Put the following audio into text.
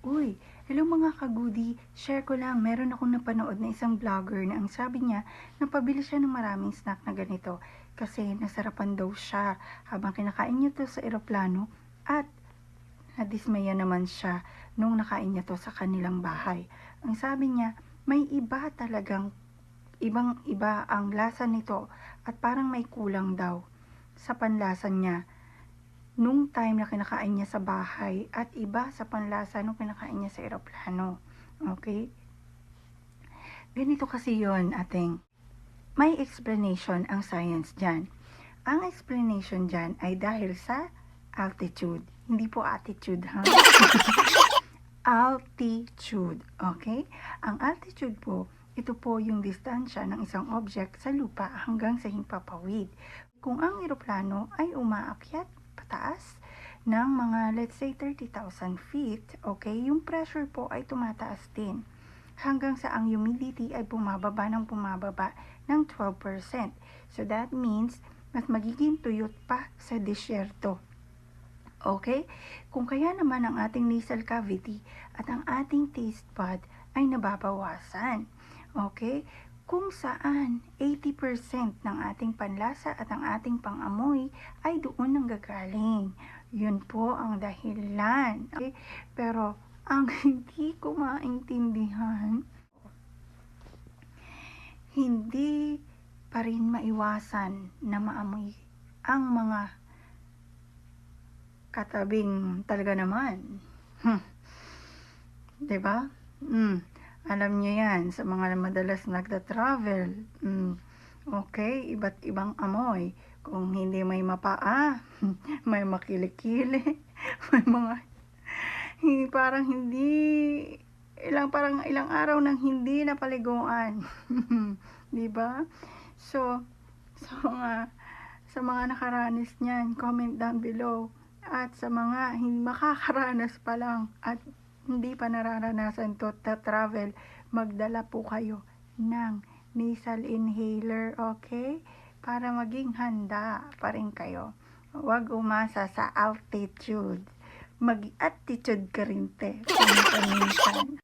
Uy, hello mga kagudi. Share ko lang, meron akong napanood na isang vlogger na ang sabi niya, napabili siya ng maraming snack na ganito kasi nasarapan daw siya habang kinakain niya to sa eroplano at nadismaya naman siya nung nakain niya to sa kanilang bahay. Ang sabi niya, may iba talagang ibang-iba ang lasa nito at parang may kulang daw sa panlasa niya nung time na kinakain niya sa bahay at iba sa panlasa nung kinakain niya sa eroplano. Okay? Ganito kasi yon ating. May explanation ang science dyan. Ang explanation dyan ay dahil sa altitude. Hindi po attitude, ha? Altitude. Okay? Ang altitude po, ito po yung distansya ng isang object sa lupa hanggang sa himpapawid. Kung ang eroplano ay umaakyat pataas ng mga let's say 30,000 feet, okay, yung pressure po ay tumataas din hanggang sa ang humidity ay bumababa ng 12%. So that means mas magiging tuyot pa sa disyerto. Okay? Kung kaya naman ang ating nasal cavity at ang ating taste bud ay nababawasan. Okay? Kung saan 80% ng ating panlasa at ang ating pangamoy ay doon nanggagaling. Yun po ang dahilan. Okay? Pero ang hindi ko maintindihan, hindi pa rin maiwasan na maamoy ang mga katabing talaga naman. 'Di ba? Alam niyo 'yan sa mga madalas nagta-travel. Okay, iba't ibang amoy. Kung hindi may mapaa, may makilikili, may mga parang hindi parang ilang araw nang hindi napaliguan. 'Di ba? So, sa mga nakaranas niyan, comment down below. At sa mga hindi makakaranas pa lang at hindi pa nararanasan to travel, magdala po kayo ng nasal inhaler, okay? Para maging handa pa rin kayo. Huwag umasa sa altitude. Mag-attitude ka rin, te. Paminsan-minsan.